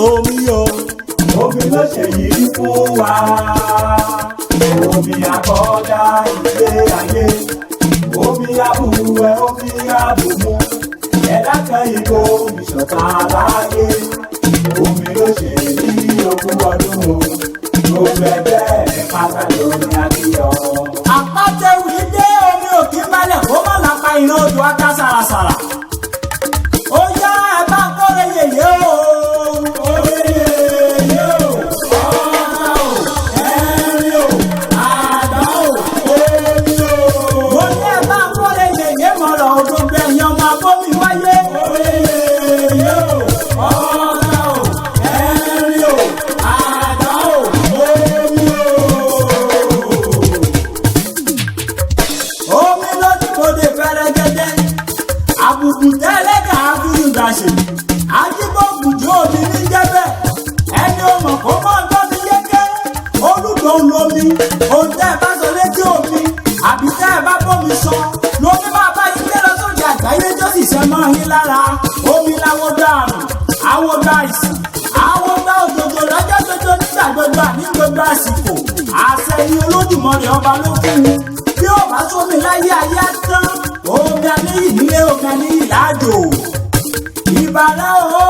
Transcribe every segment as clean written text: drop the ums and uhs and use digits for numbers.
omi o. Omi ló ṣe yìí fún wa. Omi àkọ́dá ilé ayé. Omi àbúwẹ̀, omi àbùmú. Ẹ̀dá kan ìbò ìṣọ̀tá láyé. Omi ló ṣe yìí ogún ọdún o. Gbogbo ẹgbẹ́ pátá lórí akíyọ. Àpátẹ́wì dé omi òkè balẹ̀ kó má lápá iná odò ata sàràsàrà. Ó yá ẹ bá kórè yèyé o. Orí yèyé o, ọ̀gá o, ẹ̀rín o, àdá o, omi o. Mo ní ẹ bá kórè yèyé mọ̀rọ̀ odò bẹ̀yìn ọmọ abómi wáyé. Orí yèyé o, ọ̀gá o, ẹ̀rín o, àdá o, omi o. Omi lójúbọdè fẹ́rẹ́gẹ́dẹ́. Àbùkù tẹ́lẹ̀dà àfihùndàṣe. Ajíbọ̀gùjọ́ omi ní jẹ́bẹ̀. Ẹni ọmọ kó mọ́ gbọ́ mi yéké. Olùdó ń lomi. Ohun tẹ́ ẹ bá sọ létí omi. Àbí tẹ́ ẹ bá bómi sọ. Lómi máa bá yín gbé lọ sóde àgbáyé tó sì ṣe mọ́ yín lára. Omi láwo dá àrùn. Àwo dá ìsìn. Àwo dá òjòjò lọ́jọ́ gbogbo nígbà gbogbo àní gbogbo àsìkò. Àṣẹ ni Olódùmarè ọba ló fún un. Bí ó bá sómi láyé ayé á tán. Omi aníyì nílé omi aníyì láàjò. Ìbàrá o.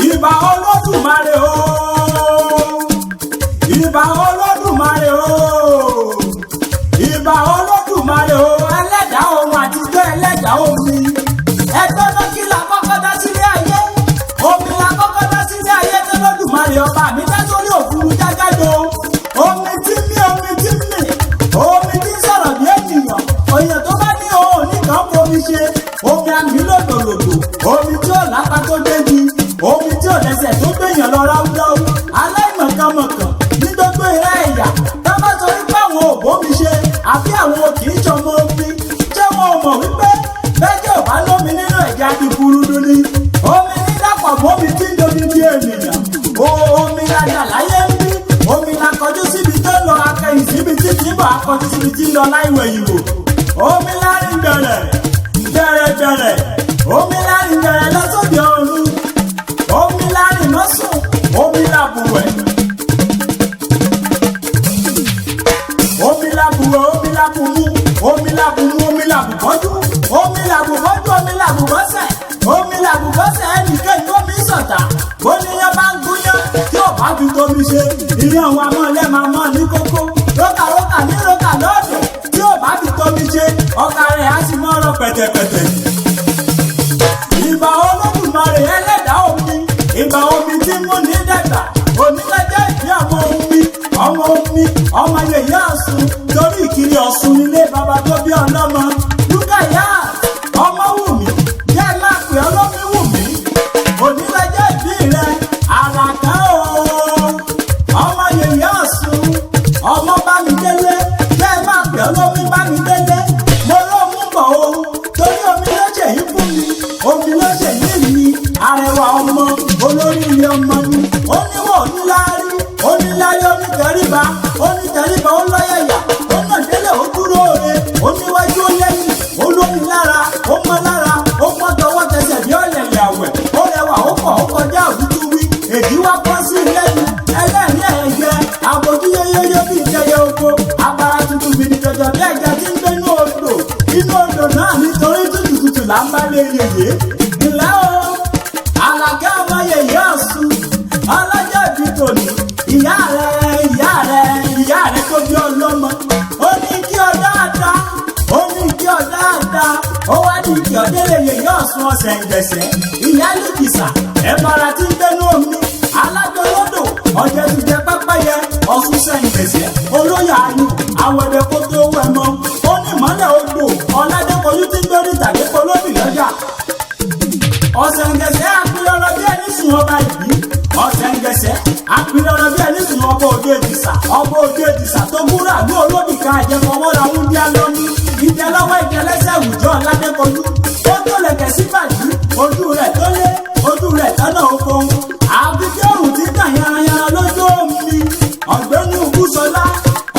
Ìbà Olódùmarè o. Ìbà Olódùmarè o. Ìbà Olódùmarè o. Ẹlẹ́dàá ohun àtijọ́ ẹlẹ́dàá omi. Ẹgbẹ́ náà kí la kọ́kọ́ dá sílé ayé. Omi la kọ́kọ́ dá sílé ayé tó Olódùmarè ọba mi dá sórí òfurufú jágàdo. Omi tí mí, omi tí mì. Omi tí ń sọ̀rọ̀ bí ènìyàn. Òyìn tó bá ní òun nìkan fomi ṣe. Omi àmì lòdòlòdò. Omi tí ò lápá tó débi. Omi tí ò lẹ́sẹ̀ tó gbèyàn lọ ráúráú. Aláìmọ̀kànmọ̀kàn ní gbogbo ìrá ẹ̀yà. Tá bá sọ wípé àwọn òbó mi ṣe. Àbí àwọn kì í ṣọmọ omi. Ṣé wọn ò mọ̀ wípé bẹ́jẹ̀ ò bá lómi nínú ẹ̀jẹ̀ adìgbùrúdú ni? Omi ní dàpọ̀ mọ́mi tí ń domi bí ènìyàn. Omi lajà láyé ń bí. Omi la kọjú síbi tó lọ akẹ́yìn síbi tí kì í bọ̀ akọjú síbi tí ń lọ láìwẹ̀ ìwò. Omi lárin bẹ̀rẹ̀ bẹ̀rẹ̀. Omi lárin bẹ̀rẹ̀ lọ́sọ̀dẹ̀ ọ̀run. Omi lárin lọ́sùn. Omi làbùwẹ̀. Omi làbùwẹ̀, omi làbùmú. Omi làbùmú, omi làbùbọ́jú. Omi làbùbọ́jú, omi làbùbọ́sẹ̀. Omi làbùbọ́sẹ̀ ẹnìkejì omi sọ̀tà. Bóníyàn bá ń gúnyán tí ò bá fi tómi ṣe. Ilé àwọn amọ̀lẹ́ máa mọ̀ ní kókó. Rókàrókà ní rókà lọ́dọ̀ tí ò bá fi tómi ṣe. Ọkà rẹ̀ á sì mọ́ ọ̀rọ̀ pẹ̀tẹ̀pẹ̀tẹ̀. Ìbà Olódùmarè ẹlẹ́dàá omi. Ìbà omi tí mú ní dàgbà. Onílẹ̀jẹ̀ ìdí ọmọ omi. Ọmọ omi, ọmọ yèyé Ọ̀ṣun. Torí ìkiri Ọ̀ṣun nílé bàbá tó bí ọlọ́mọ. Lúkàyà ọmọ Wùmí. Jẹ́ máa pè ọlọ́mí Wùmí. Onílẹ̀jẹ̀ ìdí rẹ̀ àràká o. Ọmọ yèyé Ọ̀ṣun. Ọmọ Bámidélé. Jẹ́ máa pè ọlọ́mí Bámidélé. Mo ló mú bọ̀ o. Torí omi ló ṣe yí fún mi. Omi ló ṣe yí mi. Arẹwà ọmọ olórí ilé ọmọ ni. Oníwọ̀ oníláárí. Oníláárí onítẹríba. Onítẹríba ó lọ́yẹ̀yà. Ó nà délé ó dúró re. Oníwájú ó lẹ́yìn. Olómi lára. Ó mọ́ lára. Ó mọ́ tọwọ́ tẹsẹ̀ bí ọ̀lẹ̀lẹ̀ àwẹ̀. Ó rẹwà ó pọ̀ ó kọjá òtútù wí. Èdí wá pọ́n sí lẹ́nu. Ẹlẹ́rìí ẹ̀yẹ. Àbójú yéyéyé bí ìjẹyẹ oko. Abara tuntun bìrì jọjọ bí ẹja tí ń gbé inú odò. Inú odò náà nítorí tútùtùtù là ń bá lé yèyé. Ìlẹ́ o. Àlàkẹ́ ọmọ yèyé Ọ̀ṣun. Ọlọ́jọ́ ìbí tòní. Ìyá rẹ̀ tó bí ọlọ́mọ. Ó ní kí ọ dáadáa. Ó ní kí ọ dáadáa. Ó wá ní kí ọ délé yèyé Ọ̀ṣun ọ̀sẹ̀ ìgbẹ̀sẹ̀. Ìyá lùkìsà ẹ̀bọ̀ra tí ń gbénú omi. Alágbélódò ọ̀jẹ̀ ti jẹ pẹ́pẹ́yẹ. Ọ̀ṣun sẹ́yìnbẹ̀sẹ̀. Olóyè ayù àwẹ̀dẹ̀ kó tó wẹ̀ mọ́. Ó ní ìmọ́lẹ̀ odò. Ọ̀làdẹ́kọ̀ọ́yú ti ń gbórí ìtàgé polóbì lọ́jà. Ọ̀sẹ̀ ìgbẹ̀sẹ̀ àpilọ̀rọ̀ bí ẹni sùn ọba ìbí. Ọ̀sẹ̀ ìgbẹ̀sẹ̀ àpilọ̀rọ̀ bí ẹni sùn ọba òde Èdìsà. Ọba òde Èdìsà tó búra ní olóbì ká àjẹmọ́wọ́ra wúndíá lọ́mú. Ìjẹlọ́wọ́ ìjẹlẹ́sẹ̀ àwùjọ Ọ̀làdẹ́kọ̀ọ́yú. Ó tó lẹ̀kẹ̀ sí bàjú. Ojú rẹ̀ tó lé. Ojú rẹ̀ tọ́nà oko. Àbí tí òrùn ti tàn yanranyanran lójú omi. Ọ̀gbẹ́ni Ògúnṣọlá.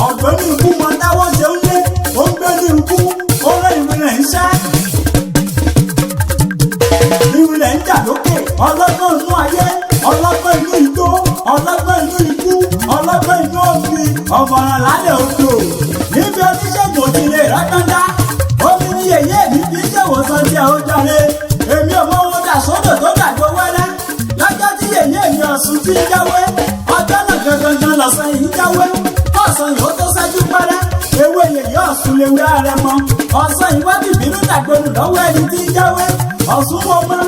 Ọ̀gbẹ́ni ikú mọ táwọ́ ṣe ń lé. Ó ń gbé ní ikú. Ó rẹ́ ìwé rẹ̀ ń ṣẹ́. rọ́gbọ́ndá omi ní yèyé mi fi ṣèwòsàn tí ẹ ó jọre èmi ò mọ owó dà sódò tó dàgbò wẹ́rẹ́ lọ́jọ́ tí yèyé mi Ọ̀ṣun ti ń jáwé ọjọ́ náà gangan lọ́sàn yìí jáwé ọ̀sán yìí ó tó ṣẹ́jú pẹ́rẹ́ ewé yèyé Ọ̀ṣun lewé ààrẹ mọ́ ọ̀sán yìí wá bìbínú dàgbòlù lọ́wọ́ ẹni tí ń jáwé Ọ̀ṣun wo mọ́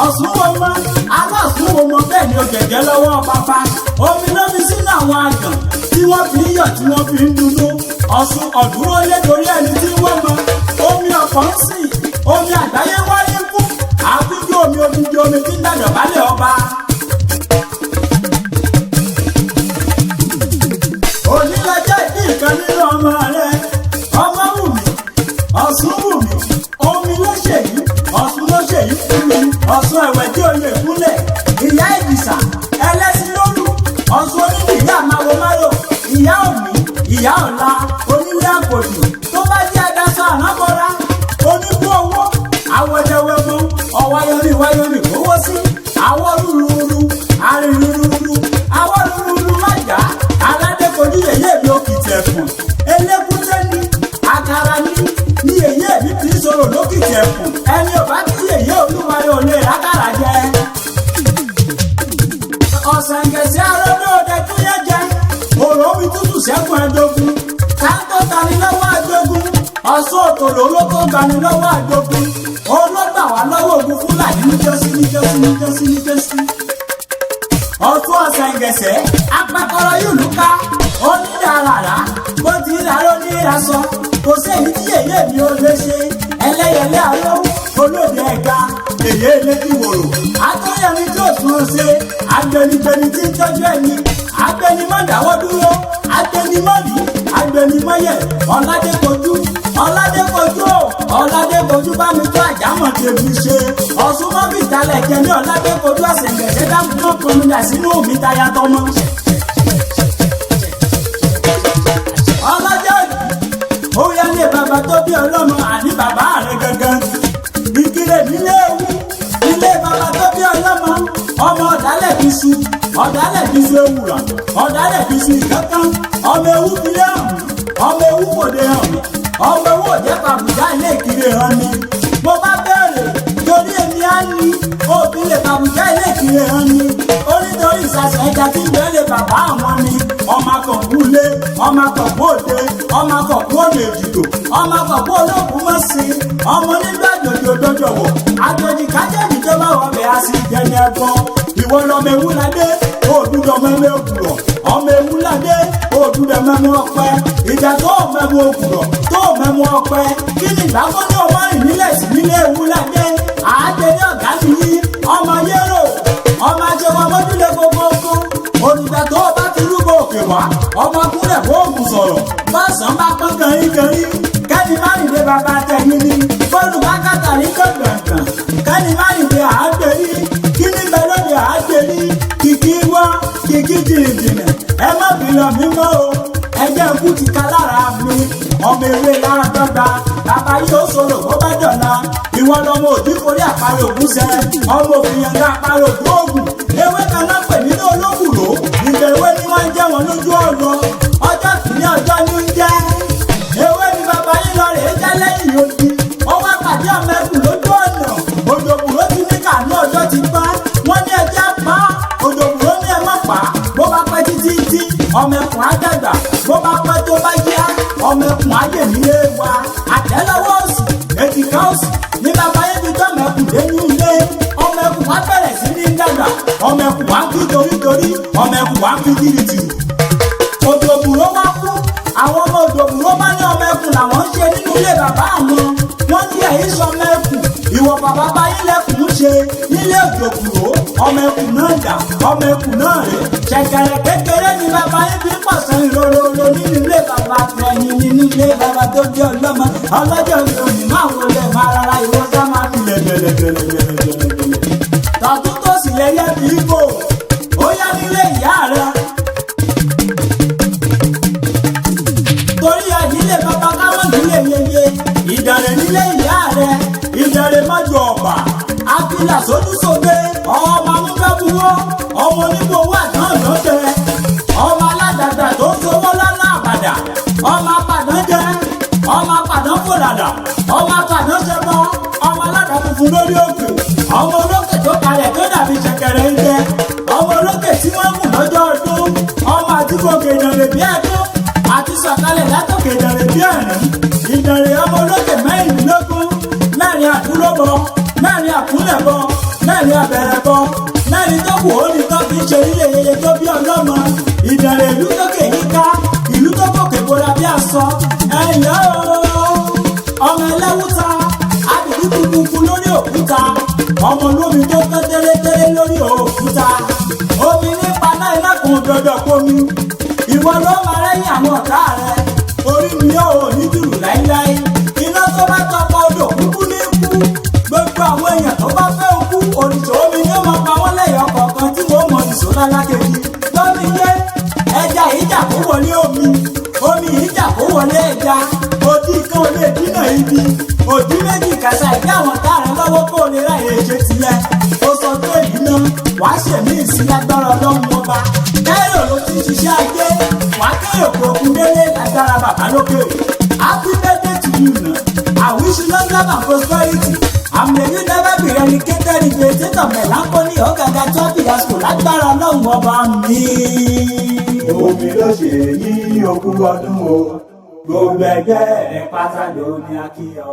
Ọ̀ṣun wo mọ́ aláàfin wo mọ́ bẹ́ẹ̀ ni ó gẹ̀gẹ́ lọ́wọ́ pápá omi lómi sínú àwọn àgàn tí wọ́n fi ń yọ̀ tí wọ́n fi ń dundun Ọ̀ṣun ọ̀dúró lé torí ẹni tí wọ́n mọ omi ọ̀pọ̀ ń sìn omi àgbáyé wáyé fún àbíjú omi odidi omi tí ń dàjọ̀ bálẹ̀ ọba. onílẹ̀jẹ̀ ìdí ìkan nínú ọmọ rẹ̀ ọmọ Wùmí Ọ̀ṣun Wùmí omi ló ṣèyí Ọ̀ṣun ló ṣèyí fún mi Ọ̀ṣun ẹ̀wẹ̀ tí oyè kúnlẹ̀ ìyá Ìjìṣà ẹlẹ́sìn lóru Ọ̀ṣun onílù ìyá àmàwòmáyò ìyá òní ìyá ọ̀la onílé àpòjù tó bá jẹ́ adáṣọ ànábọ́ra oníkú owó àwọ̀dẹ̀wẹ̀mọ ọ̀wáyọ̀rì wáyọ̀rì kówó sí àwọ̀ rúrúurú àrìrúurú àwọ̀ rúrúurú májà aládékojú yèyé mi òkìtì ẹ̀fọ̀n elékúté ní àkàrà ní yèyé mi kì í sọ̀rọ̀ lókìtì ẹ̀fọ̀n ẹni ò bá kí yèyé olúwarẹ̀ ò lè rákàrà jẹ. ọ̀sẹ̀ǹgẹ̀sẹ̀ arọ́dọ̀ ọdẹ tó yẹ jẹ òrò omi tútù sẹ́kùn ẹ̀dógún káńtó tani lọ́wọ́ àjogún Ọ̀ṣun òtòló ló tó gbani lọ́wọ́ àjogún olóògbà wà lọ́wọ́ ogun Fúlàní níjọ́sí. Ọ̀ṣun ọ̀sẹ̀ǹgẹ̀sẹ̀ apẹ́kọ̀rọ̀ yóò lùkà onídàárà bó ti rárá ní ìrasọ kò séyìí tí yèyé mi ò lè ṣe ẹlẹ́yẹlé àlọ́ olóde ẹ̀ga yèyé eléjì wòrò àtọ́yẹ̀mí tí ò tún ṣe agbẹnigbẹni tí ń tọ́jú ẹni agbẹnimọ̀dáwọ́ dúró agbẹnimọ̀yẹ̀ ọ̀làdẹ́kojú bá mi tó àjámọ̀ tèmi ṣe Ọ̀ṣun mọ́bì ìtàlẹ̀ jẹ ní ọ̀làdẹ́kojú ọ̀sẹ̀ǹgẹ̀sẹ̀ dákúná kọmídà sínú omi táyà tọmọ. ọlọ́jọ́ ó yẹ ní bàbá tó bí ọlọ́mọ àní bàbá rẹ̀ gangan ìkírè nílé ewu ilé bàbá tó bí ọlọ́mọ ọmọ ọ̀dálẹ̀ fi su ewùrà ọ̀dálẹ̀ fi su ìkankan ọmọ ewu filé hàn ọmọ ewu kòdè hàn ọmọ ewu òjẹ́ pàbùdá ilé ìkírè hàn ni mo bá bẹ̀rẹ̀ torí èmi á ní òbí lè pàbùdá ilé ìkírè hàn ni onítorí ìsàsẹ̀ ẹja tí ìgbẹ́ lè bàbá àwọn ni ọmọ akọ̀kú lé ọmọ akọ̀kú òde ọmọ akọ̀kú òde èdìdò ọmọ akọ̀kú olóògùn mọ̀ sí ọmọ onígbà jòjòjòjòwò àjòjì kájẹ́jì tó bá wọ̀ bẹ́ẹ̀ á sì jẹni ẹ̀gbọ́n ìwọ lọmọ ewu ládé òdúdọ mẹ́mẹ́ òkùrọ̀ ọmọ ewu ládé òdúdọ mẹ́mẹ́ ọ̀pẹ ìjà tó mẹ́mẹ́ òkùrọ̀ tó mẹ́mẹ́ ọ̀pẹ kí ni ìgbàgbọ́ ní ọmọ ìnílẹ̀ sí nílé ewu ládé àádé ní ọ̀gá nìyí ọmọ yẹ́rò ọmọ ajẹwọ́ mọ́júlẹ̀ gbogbogbò olùgbà tó bá ti rúgbọ òkè wá ọmọ kúrẹ̀ fóògùn sọ̀rọ̀ bọ́sàn bá pọ́n kẹrin kẹ́ni má nìde bàbá tẹ̀yìn ni fọ́ọ̀lù bá kàtàrí gbọ̀ngbọ̀n kẹ́ni má nìde àágbèrí kí ní bẹ lóde àágbèrí kìkì wá kìkì jìnnìjìnnì ẹ má bìlọ̀ mímọ́ o ẹgbẹ́ ikú ti ka lára mi ọmọ ewé lára dọ́gba bàbá yóò sọ̀rọ̀ bó bá dọ̀la ìwọ lọmọ òdì forí àparò ògùn sẹ ọmọ òfin yẹn ká àparò ògùn ògùn ewé kan náà pè nínú olókùrò ìgbà ewé ni wọ́n ń jẹ́ wọn lójú ọ̀rọ̀ ọjọ́ kìíní ọjọ́ ní ń jẹ́ ewé ni bàbá yín lọ rèé jẹ́ lẹ́yìn odi ọwọ́ àpàdé ọmọ ẹkùn lójú ọ̀nà òjòkùrò ti ní kàánú ọjọ́ ti pa wọ́n ní ẹjẹ́ pa òjòkùrò ní ẹ má pa bó bá pẹ́ títí ọmọ ẹkùn á dàgbà bó bá pẹ́ tó bá yá ọmọ ẹkùn á yè nílé wa àtẹ́lẹwọ́ òsì èjìká òsì ní bàbá yín fi jọ́ ọmọ ẹkùn dé ní ilé ọmọ ẹkùn á bẹ̀rẹ̀ sí ní dàgbà ọmọ ẹkùn á kú torítorí ọmọ ẹkùn á kú tìrìtìrì òjòkùrò wá kú àwọn ọmọ òjòkùrò bá ní ọmọ ẹkùn làwọn ń ṣe nínú ilé bàbá àwọn wọ́n ní ẹ̀yìn sọ ọmọ ẹkùn ìwọ bàbá bá yín lẹ́kùn ń ṣe nílé òjòkùrò ọmọ ẹkùn náà dà ọmọ ẹkùn náà rè ṣẹ̀kẹ̀rẹ̀ kékeré ni bàbá yín fi pọ̀sán ìrororo nínú ilé bàbá tẹ̀yìn nínú ilé bàbá tó bí ọlọ́mọ ọlọ́jọ́ ìròyìn máa wọlé máa rárá ìwọ sá máa fi lẹ̀lẹ̀lẹ̀lẹ̀lẹ̀lẹ̀lẹ̀ tọ̀tún tó sì lẹ́yẹ bí ibò ó yá nílé ìyá rẹ torí àdílé bàbá káwọn nílé yeye ìdàrẹ̀ nílé ìyá rẹ ìdàrẹ̀ mọ́jọ ọ̀bà akílà sójúsógbé ọmọ amúgbẹ́buwọ́ ọmọ onígbòwò àdán lọ́tẹ̀ ọmọ aládàgbà tó ń sowó lọ́nà àbàdà ọmọ apàdán jẹ ọmọ apàdán fòlàdà ọmọ àtàná ṣe bọ́ ọmọ aládàá funfun lórí òkè ọmọ olókè tó kalẹ̀ tó dàbí ṣẹ̀kẹ̀rẹ̀ ń jẹ ọmọ olókè tí wọ́n mú lọ́jọ́ ọdún ọmọ àdúgbòkè ìdànrè bí ẹ̀dún àti sọ̀kalẹ̀ látòkè ìdànrè bí ẹ̀rín ìdànrè ọmọ olókè mẹ́rìnlélógún mẹ́rin àdúróbọ mẹ́rin àkúnlẹ̀bọ mẹ́rin àbẹ̀rẹ̀bọ mẹ́rin tó kù ó ní tán kì í ṣe ilé yeye tó bí ọlọ́mọ ìdànrè ìlú tókè yíká ìlú tó gòkè bóra bí aṣọ ẹ̀yìn ọmọ ẹlẹ́wúta àdìdí kúkúkú lórí òkúta ọmọ olómi tó kán tẹ́lẹ̀tẹ́lẹ̀ lórí òkúta omi nípa náà iná kan dọ̀dọ̀ kómi ìwọ ló máa rẹ́yìn àwọn ọ̀tá rẹ orí mi yóò ní dùrù láíláí iná tó bá tọpọ odò kúkú ní kú gbogbo àwọn èèyàn tó bá fẹ́ òkú òrìṣà omi ni ó máa pa wọ́n lẹ́yìn ọkọ̀ọ̀kan tí wọ́n mọ ìṣó lálákejì lómi yé ẹja ìjà kó wọlé omi ìjà kó wọlé ẹja òdì kan ò lè dínà ibi òdì méjì kàṣà ìdí àwọn táàrin lọ́wọ́ kó o lè ráyè ṣe tilẹ̀ ó sọ tó èyí náà wàá ṣèmí ìsílágbára ọlọ́run ọba kẹ́rò ló ti ṣiṣẹ́ ajé wàá kẹ́rò kó okun délé lágbára bàbá lókè happy birthday to you na I wish you long life and prosperity and may you never be relegated in the state of melancholy ọ̀gàgà tó bí àsìkò lágbára ọlọ́run ọba mi. Omi ló ṣe yí okú ọdún o gbogbo ẹgbẹ́ ẹ̀ pátá ló ní akíyọ.